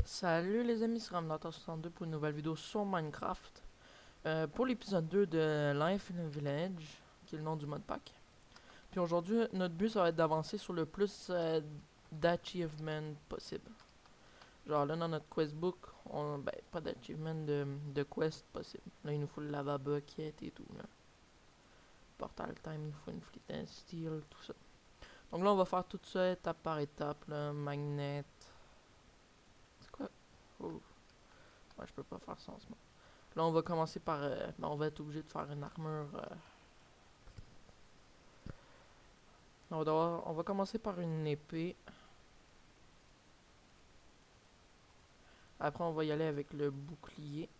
Salut les amis, c'est Ramdata62 pour une nouvelle vidéo sur Minecraft. Pour l'épisode 2 de Life in a Village, qui est le nom du mode pack. Puis aujourd'hui, notre but ça va être d'avancer sur le plus d'achievements possible. Genre là dans notre questbook, ben pas d'achievement de quest possible. Là il nous faut le lava bucket et tout là. Portal time, il nous faut une flint and steel, tout ça. Donc là on va faire tout ça étape par étape, là, magnet. C'est quoi? Oh. Ouais, je peux pas faire ça en ce moment. Là, on va commencer par... ben, on va être obligé de faire une armure. On va commencer par une épée. Après, on va y aller avec le bouclier.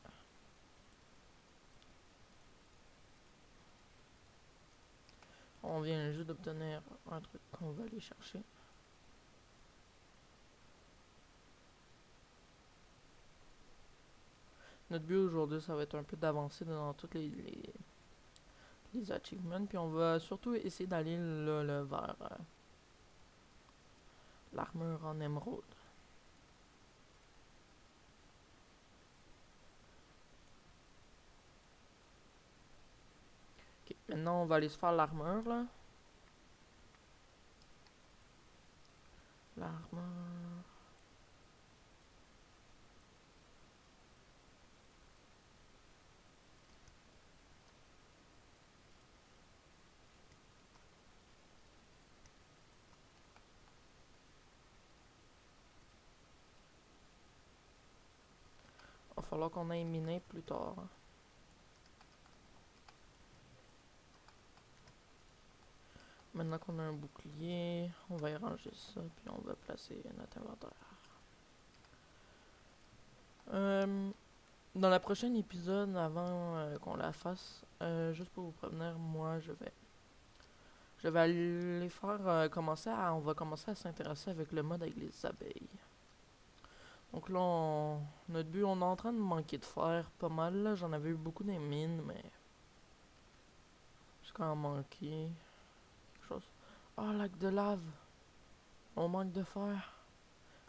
On vient juste d'obtenir un truc qu'on va aller chercher. Notre but aujourd'hui, ça va être un peu d'avancer dans toutes les achievements. Puis on va surtout essayer d'aller là, vers l'armure en émeraude. Ok, maintenant on va aller se faire l'armure là. L'armure. Il va falloir qu'on aille miner plus tard. Maintenant qu'on a un bouclier, on va y ranger ça, puis on va placer notre inventaire. Dans la prochaine épisode, avant qu'on la fasse, juste pour vous prévenir, moi je vais aller faire on va commencer à s'intéresser avec le mode avec les abeilles. Donc là, notre but, on est en train de manquer de fer pas mal. Là, j'en avais eu beaucoup des mines, mais jusqu'à en manquer quelque chose. Ah, lac de lave. On manque de fer.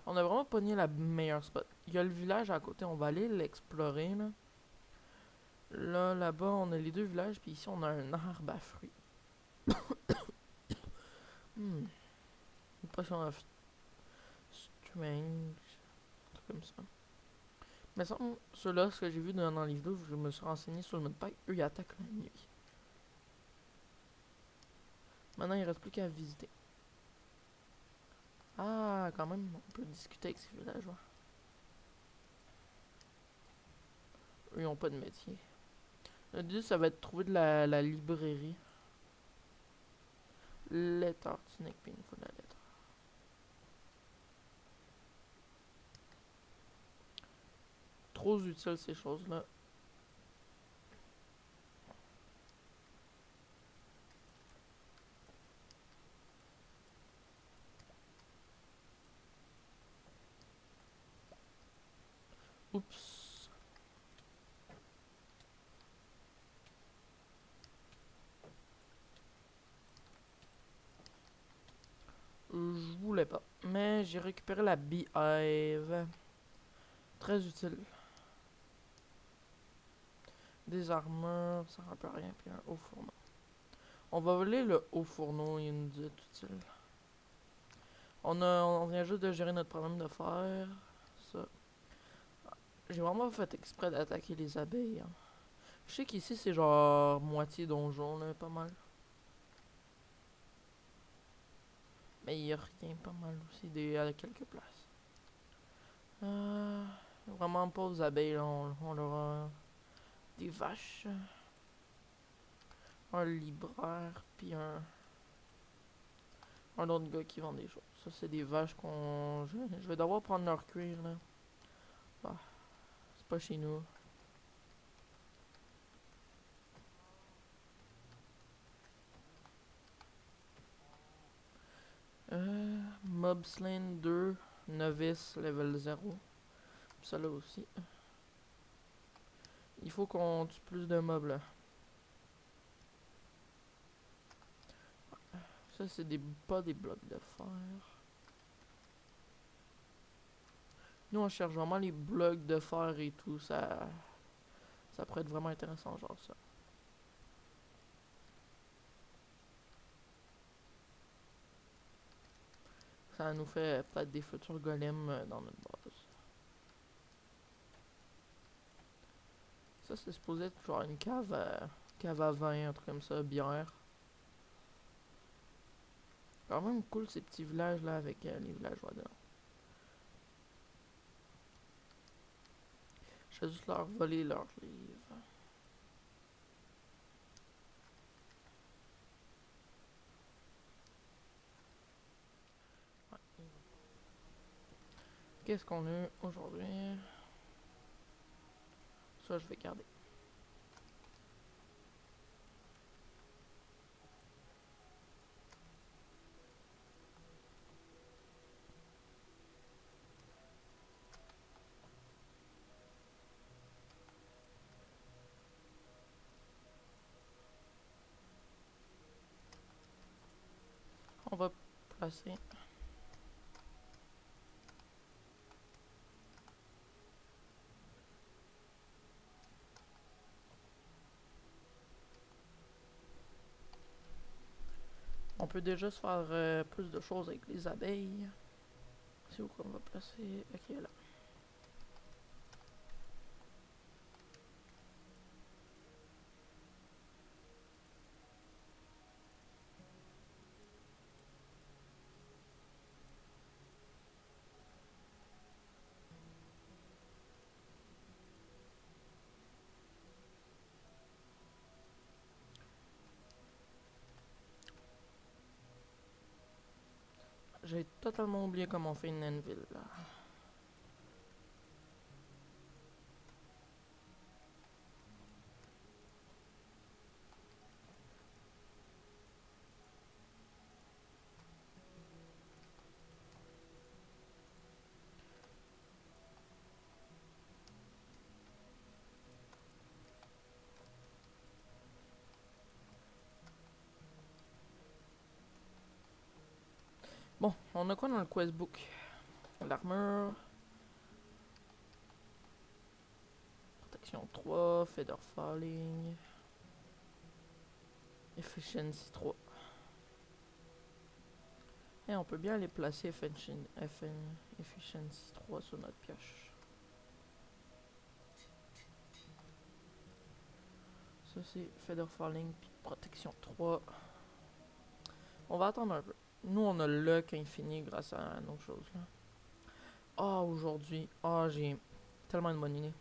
On a vraiment pogné la meilleure spot. Il y a le village à côté, on va aller l'explorer là. Là-bas, on a les deux villages, puis ici on a un arbre à fruits. Hmm. Une potion of strange. Un truc comme ça. Mais ça, ceux-là, ce que j'ai vu dans les vidéos, je me suis renseigné sur le mode pack, eux ils attaquent la nuit. Maintenant, il reste plus qu'à visiter. Ah, quand même, on peut discuter avec ces villageois. Eux, ils ont pas de métier. Le but, ça va être de trouver de la librairie. Letter, Snake Pin, il faut de la lettre. Trop utile ces choses-là. Oups. Je voulais pas. Mais j'ai récupéré la beehive. Très utile. Des armures, ça sert à rien. Puis un haut fourneau. On va voler le haut fourneau, il nous dit utile. On vient juste de gérer notre problème de fer. Ça. J'ai vraiment fait exprès d'attaquer les abeilles. Hein. Je sais qu'ici c'est genre moitié donjon, là, pas mal. Mais il y a rien pas mal aussi à quelques places. Vraiment pauvres abeilles, là, on leur a des vaches. Un libraire, puis un autre gars qui vend des choses. Ça, c'est des vaches qu'on... Je vais devoir prendre leur cuir, là. Ah, c'est pas chez nous. Mob Slain 2, Novice, level 0. Ça là aussi. Il faut qu'on tue plus de mobs, là. Ça, c'est pas des blocs de fer. Nous, on cherche vraiment les blocs de fer et tout. Ça pourrait être vraiment intéressant, genre ça. Ça nous fait peut-être des futurs golems dans notre base. Ça, c'est supposé être genre une cave à vin, un truc comme ça, bière. Quand même cool ces petits villages là avec les villageois dedans. Je vais juste leur voler leurs livres. Ouais. Qu'est-ce qu'on a aujourd'hui? Ça, je vais garder. On va placer. On peut déjà se faire plus de choses avec les abeilles. C'est où qu'on va placer? Ok, là. J'ai totalement oublié comment on fait une anvil là. Bon, on a quoi dans le questbook? L'armure. Protection 3, Feather Falling. Efficiency 3. Et on peut bien aller placer Efficiency 3 sur notre pioche. Ça c'est Feather Falling puis Protection 3. On va attendre un peu. Nous on a le luck infini grâce à nos choses là. Ah, aujourd'hui. Ah, j'ai tellement une bonne idée.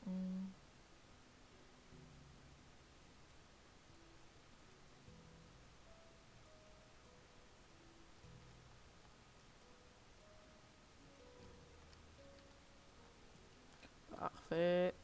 Hmm. Parfait.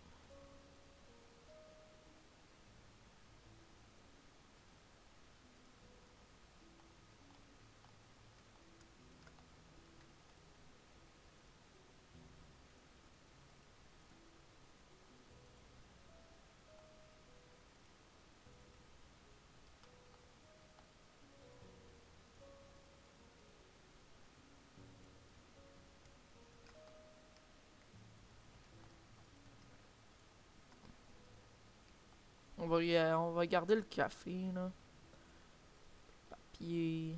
On va garder le café là. Papier.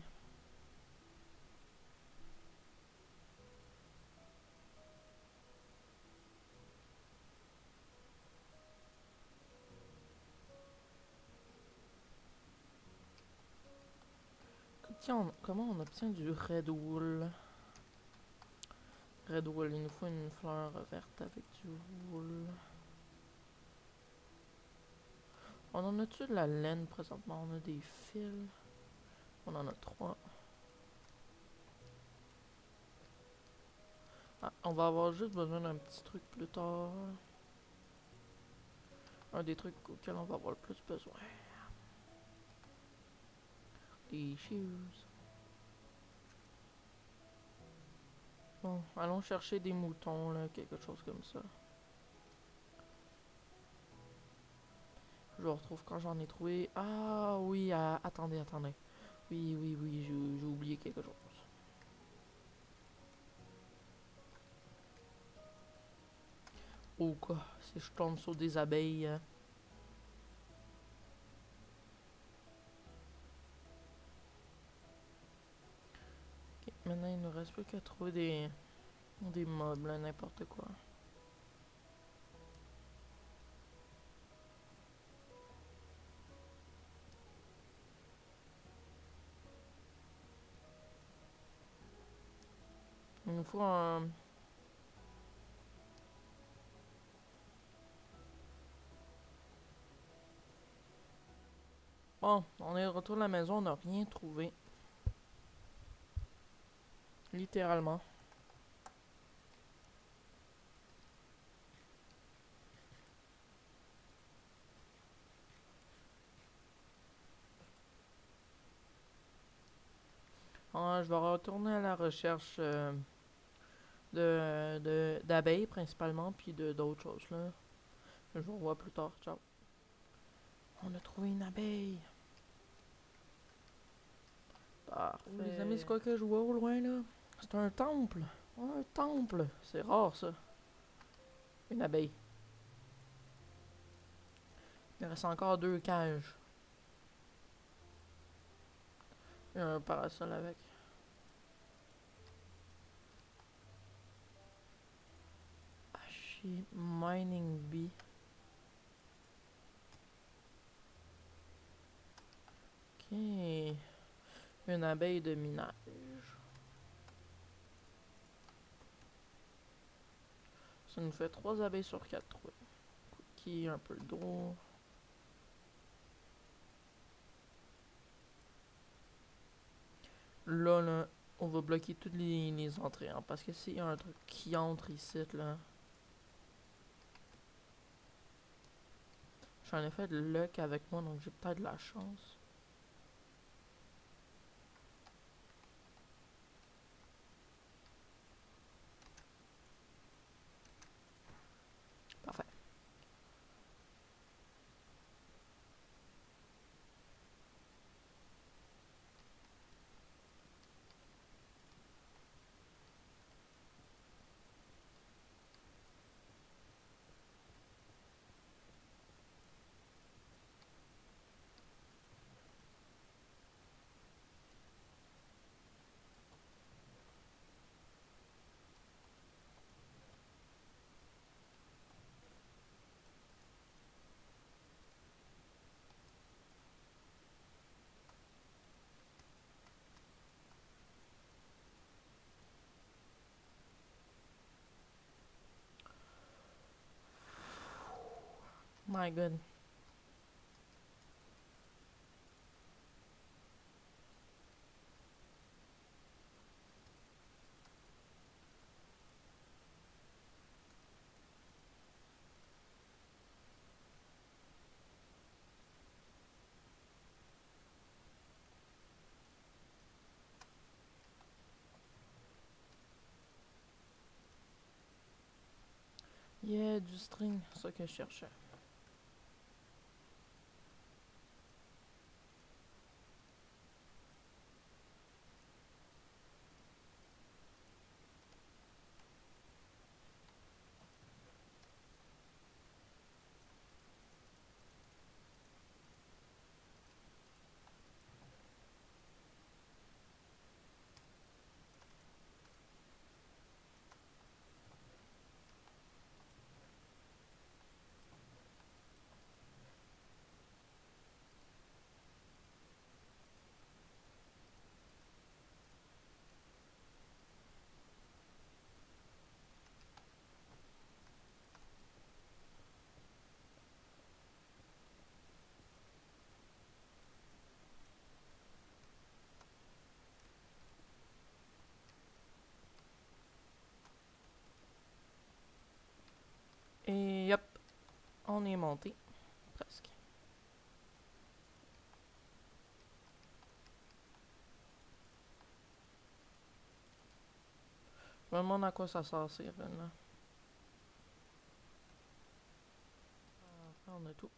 Comment on obtient du red wool? Red wool, il nous faut une fleur verte avec du wool. On en a-tu de la laine présentement? On a des fils. On en a 3. Ah, on va avoir juste besoin d'un petit truc plus tard. Un des trucs auxquels on va avoir le plus besoin. Les shoes. Bon, allons chercher des moutons, là, quelque chose comme ça. Je le retrouve quand j'en ai trouvé. Ah oui, attendez. Oui, j'ai oublié quelque chose. Au cas, si je tombe sur des abeilles. Ok, maintenant il nous reste plus qu'à trouver des mobs, là, n'importe quoi. Il nous faut un... Bon, on est de retour à la maison, on n'a rien trouvé. Littéralement. Ah, je vais retourner à la recherche d'abeilles principalement, puis de d'autres choses là. Je vous revois plus tard. Ciao. On a trouvé une abeille. Parfait. Oh, les amis, c'est quoi que je vois au loin là? C'est un temple. Un temple. C'est rare ça. Une abeille. Il reste encore 2 cages. Il y a un parasol avec. Hachi Mining Bee. Ok. Une abeille de minage. Ça nous fait 3 abeilles sur 4 trouvées. Cookie, un peu d'eau. Là, on va bloquer toutes les entrées. Hein, parce que s'il y a un truc qui entre ici, là. Je suis en effet de luck avec moi, donc j'ai peut-être de la chance. Parfait. My god. Yeah, du string, c'est ça que je cherchais. Et yep, on est monté. Presque. Je me demande à quoi ça sert, ces runes là. On a tout.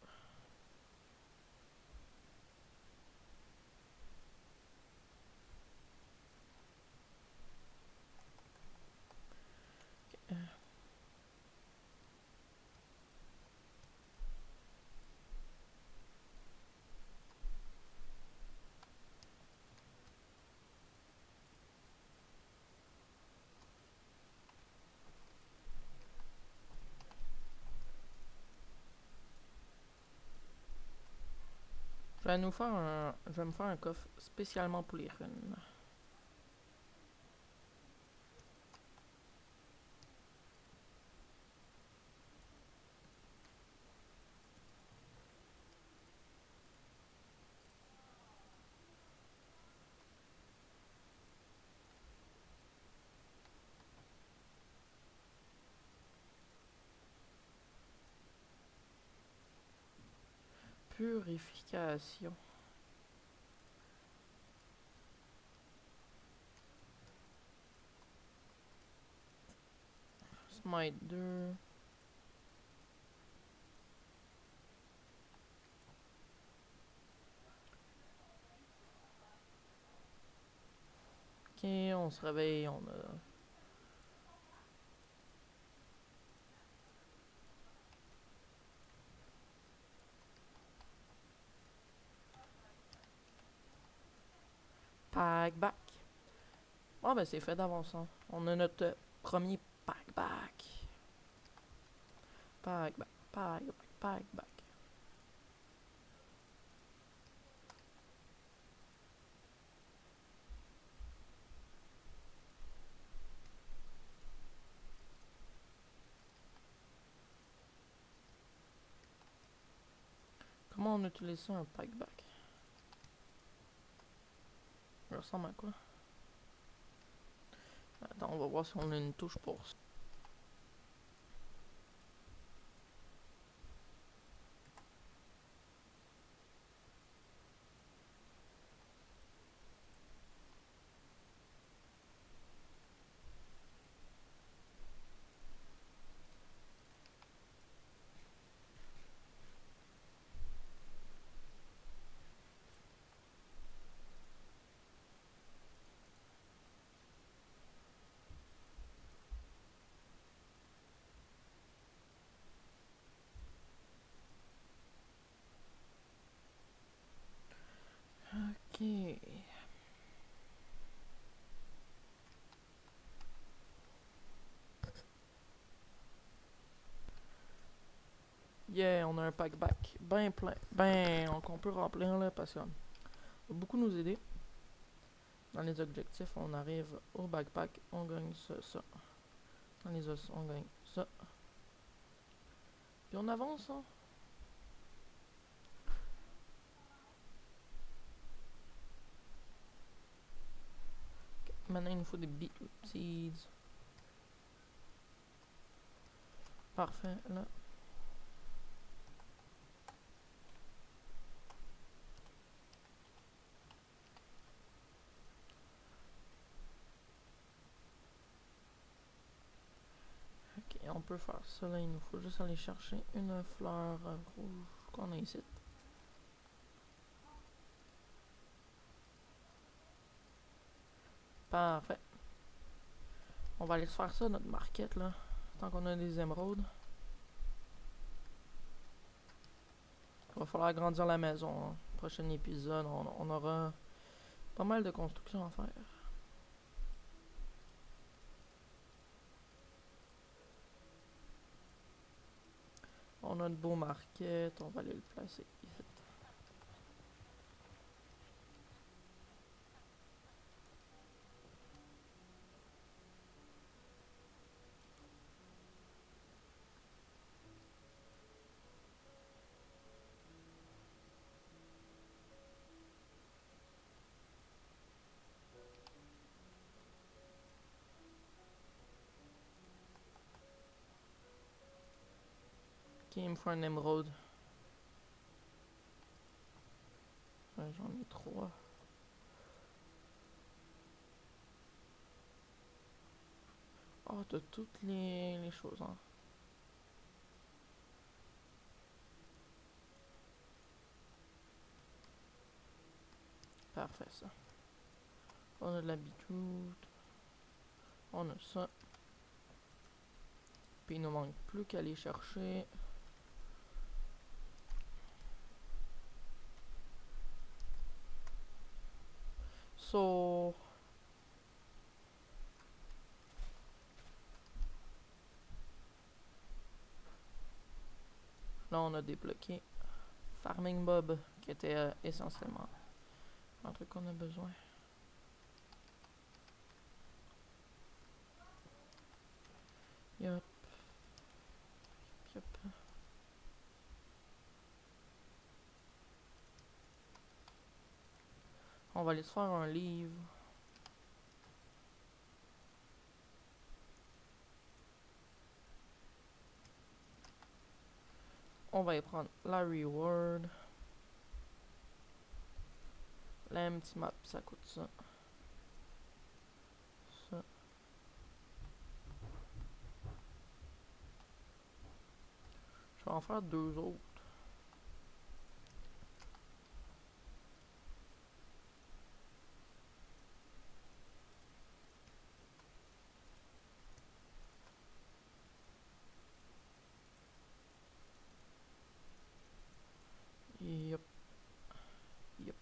Je vais me faire un coffre spécialement pour les runes. Purification. Smite 2. Ok, on se réveille, on a... Pack back. Ah ben c'est fait d'avance. Hein. On a notre premier pack back. Pack back, pack back, pack back. Comment on utilise ça un pack back? Ça ressemble à quoi? Attends, on va voir si on a une touche pour ça. Ok. Yeah, on a un pack back ben plein. Ben, qu'on peut remplir là parce que ça va beaucoup nous aider. Dans les objectifs, on arrive au backpack, on gagne ça. Dans les os, on gagne ça. Puis on avance, hein. Okay. Maintenant, il nous faut des beetroot seeds. Parfait, là. Ok, on peut faire ça là, il nous faut juste aller chercher une fleur rouge qu'on a ici. Parfait. On va aller se faire ça, notre market là, tant qu'on a des émeraudes. Il va falloir agrandir la maison. Hein. Prochain épisode, on aura pas mal de construction à faire. On a de beau market, on va aller le placer ici. Ok, il me faut un émeraude. J'en ai 3. Oh, t'as toutes les choses, hein. Parfait, ça. On a de la beetroot. On a ça. Puis il nous manque plus qu'à aller chercher. So. Là, on a débloqué Farming Bob qui était essentiellement un truc qu'on a besoin. Yup. Yup. On va aller se faire un livre. On va y prendre la reward. L'empty map, ça coûte ça. Ça. Je vais en faire 2 autres. Yup. Yup.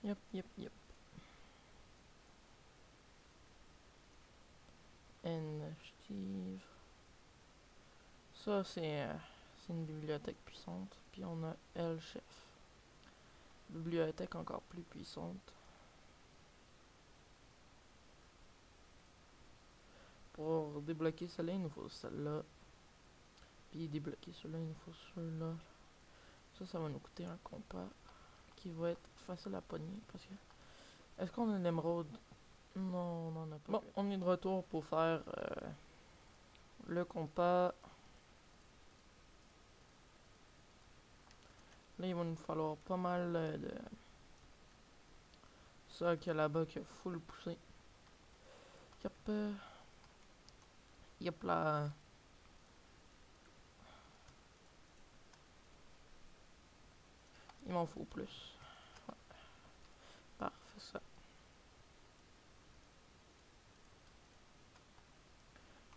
Yup, yup, yup. Initiative. Ça, c'est une bibliothèque puissante. Puis on a L chef. Bibliothèque encore plus puissante. Pour débloquer celle-là, il nous faut celle-là. Puis débloquer celle-là, il nous faut celle-là. Ça va nous coûter un compas qui va être facile à pogner. Parce que. Est-ce qu'on a l'émeraude? Non, on n'en a pas. Bon, on est de retour pour faire le compas. Là, il va nous falloir pas mal de. Ça qu'il y a là-bas qui a full poussé. Yep. Yep là. Il m'en faut plus. Ouais. Parfait ça.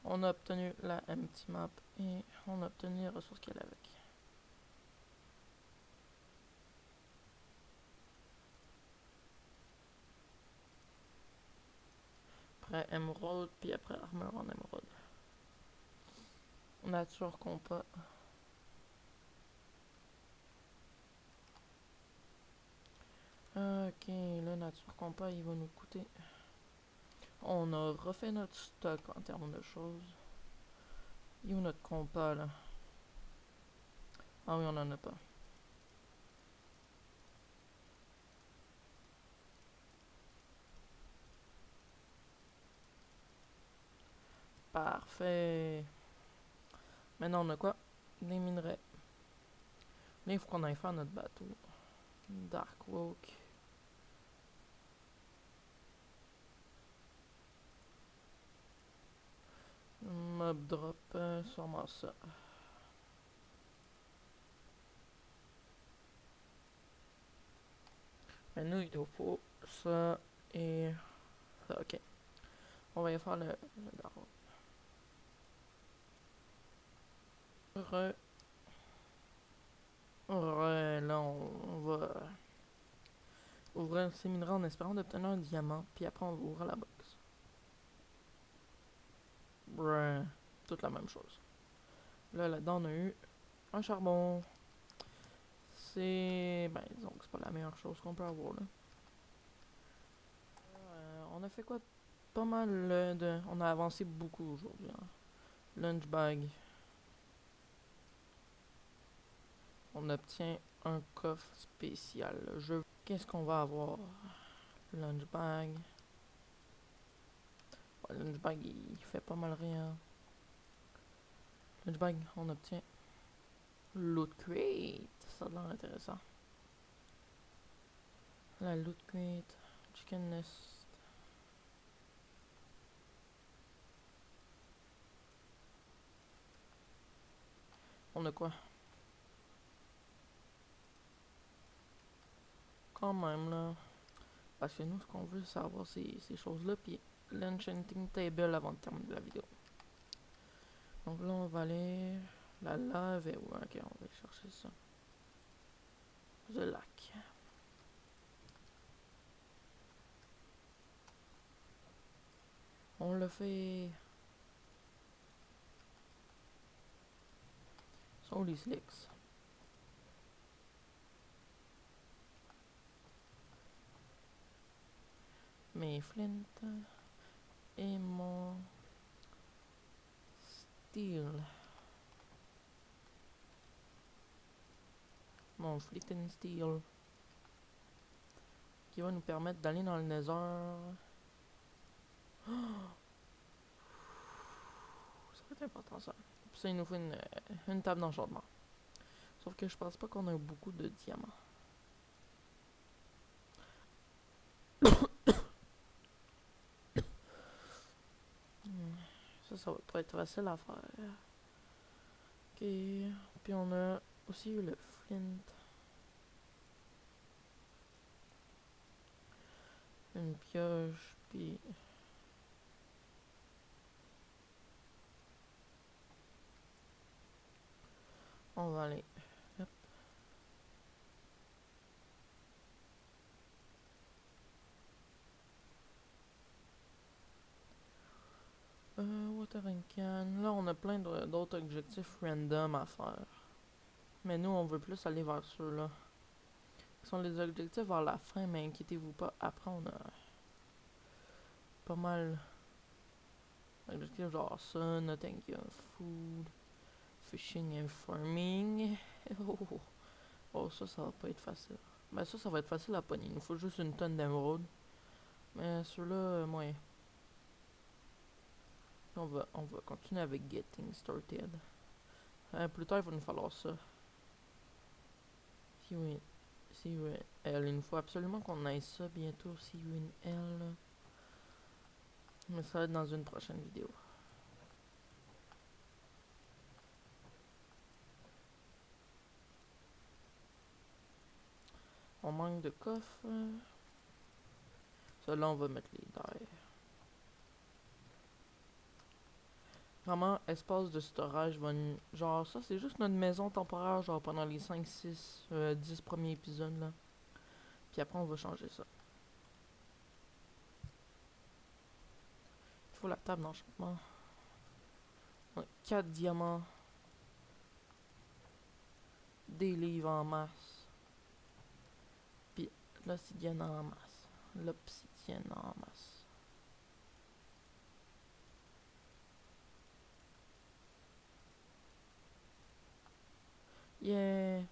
On a obtenu la empty map et on a obtenu les ressources qu'elle a avec. Après émeraude, puis après armure en émeraude. Nature compas. Ok, le nature compas il va nous coûter. On a refait notre stock en termes de choses. Il est où notre compas là? Ah oui, on en a pas. Parfait. Maintenant, on a quoi? Des minerais. Là, il faut qu'on aille faire notre bateau. Darkwalk. Mob drop, sûrement ça. Mais nous, il nous faut ça et ça. Ok. On va y faire le Darkwalk. Là, on va ouvrir ces minerais en espérant d'obtenir un diamant. Puis après, on va ouvrir la box. Brr, toute la même chose. Là, là-dedans, on a eu un charbon. C'est. Ben, disons que c'est pas la meilleure chose qu'on peut avoir là. On a fait quoi? Pas mal de. On a avancé beaucoup aujourd'hui. Hein. Lunch bag. On obtient un coffre spécial. Qu'est-ce qu'on va avoir? Lunch bag. Ouais, lunch bag, il fait pas mal rien. Lunch bag, on obtient loot crate. Ça a l'air intéressant. La loot crate. Chicken nest. On a quoi? Quand même là. Parce que nous, ce qu'on veut, c'est avoir ces choses-là. Puis l'enchanting table avant de terminer la vidéo. Donc là, on va aller. La lave est où? Ok, on va aller chercher ça. The lac. On le fait. Sont où les slicks? Mes flint et mon steel. Mon flint and steel. Qui va nous permettre d'aller dans le nether. Ça va être important ça. Puis ça, il nous faut une table d'enchantement. Sauf que je pense pas qu'on a beaucoup de diamants. Ça va pas être facile à faire. Ok. Puis on a aussi eu le flint. Une pioche, puis... On va aller... Hop. Watering can. Là, on a plein d'autres objectifs random à faire. Mais nous, on veut plus aller vers ceux-là. Ce sont les objectifs vers la fin, mais inquiétez-vous pas. Après, on a pas mal d'objectifs genre ça, nothing food, fishing and farming. Oh, ça va pas être facile. Ben ça va être facile à pogner. Il nous faut juste une tonne d'émeraude. Mais ceux-là, moyen. On va continuer avec Getting Started. Plus tard, il va nous falloir ça. Si oui, L. Il nous faut absolument qu'on aille ça bientôt. Si une L. Mais ça va être dans une prochaine vidéo. On manque de coffre. Ça là, on va mettre les derrière. Vraiment, espace de storage va genre ça, c'est juste notre maison temporaire, genre pendant les 5, 6, 10 premiers épisodes là. Puis après, on va changer ça. Il faut la table d'enchantement. 4 diamants. Des livres en masse. Puis l'obsidienne en masse. L'obsidienne en masse. Yeah!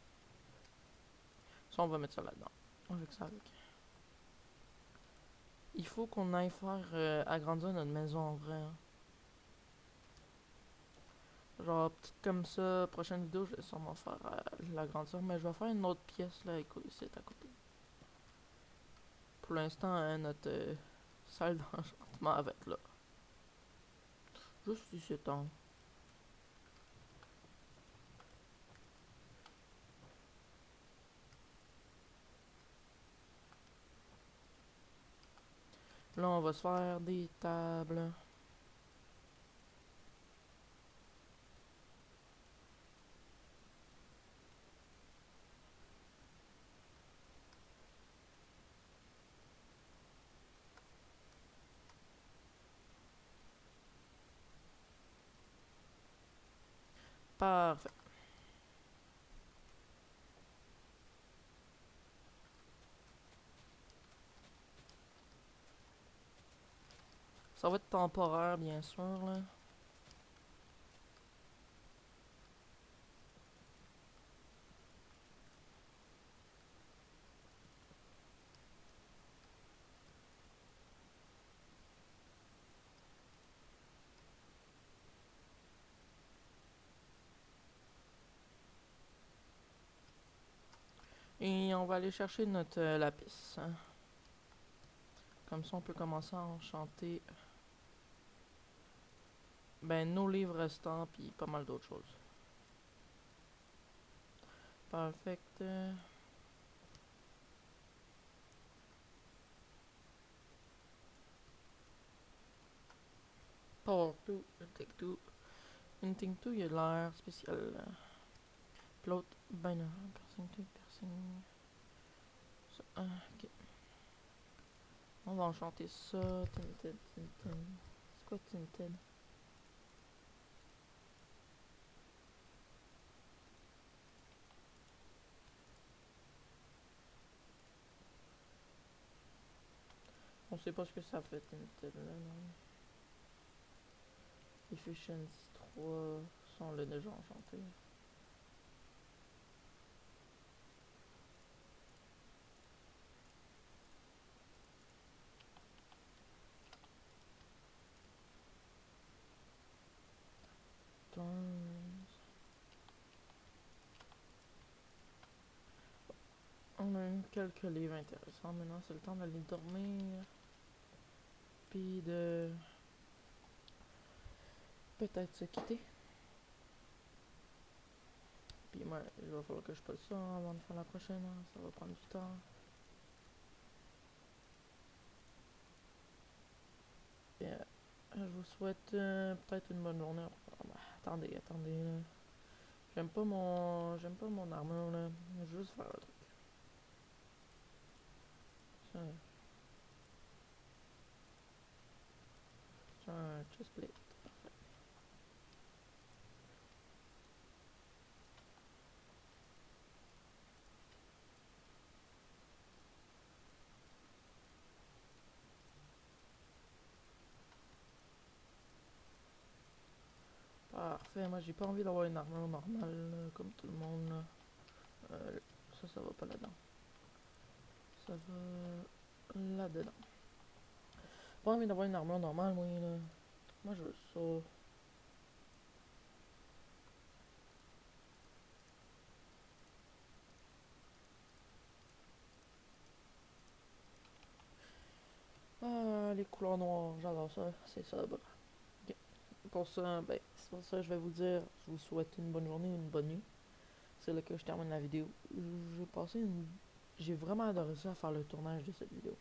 Ça, on va mettre ça là-dedans. Avec ça, avec. Il faut qu'on aille faire agrandir notre maison en vrai. Hein. Genre, petite comme ça, prochaine vidéo, je vais sûrement faire l'agrandir. Mais je vais faire une autre pièce là, écoute, ici à côté. Pour l'instant, hein, notre salle d'enchantement va être là. Juste ici, temps. Là, on va se faire des tables. Parfait. Ça va être temporaire, bien sûr, là. Et on va aller chercher notre lapis. Hein. Comme ça, on peut commencer à enchanter ben, nos livres restants, puis pas mal d'autres choses. Parfait. Power 2, Take 2. Une Thing 2, il a l'air spécial. Puis l'autre, ben non, piercing 2, piercing. Ça, ok. On va enchanter ça. Tinted, tinted. C'est quoi tinted? On sait pas ce que ça fait, Tinted, là, non. Efficiency 3, ça on l'a déjà enchanté. Turns. On a eu quelques livres intéressants. Maintenant, c'est le temps d'aller dormir. Puis de peut-être se quitter. Puis moi, il va falloir que je passe ça avant de faire la prochaine. Hein. Ça va prendre du temps. Et, je vous souhaite peut-être une bonne journée. Attendez, là. J'aime pas mon armure là. Je vais juste faire le truc. C'est un chestplate. Parfait, moi j'ai pas envie d'avoir une armure normale là, comme tout le monde là. Ça va pas là-dedans. Ça va là-dedans. Pas envie d'avoir une armure normale, moi là. Moi je veux ça. Ah, les couleurs noires, j'adore ça, c'est sobre. Ok. Pour ça, ben, c'est pour ça que je vais vous dire, je vous souhaite une bonne journée ou une bonne nuit. C'est là que je termine la vidéo. J'ai passé une... J'ai vraiment adoré ça, faire le tournage de cette vidéo.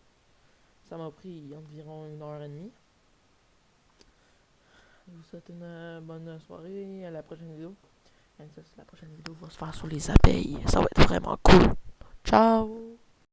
Ça m'a pris environ 1h30. Je vous souhaite une bonne soirée, à la prochaine vidéo. Et ça, la prochaine vidéo va se faire sur les abeilles. Ça va être vraiment cool. Ciao!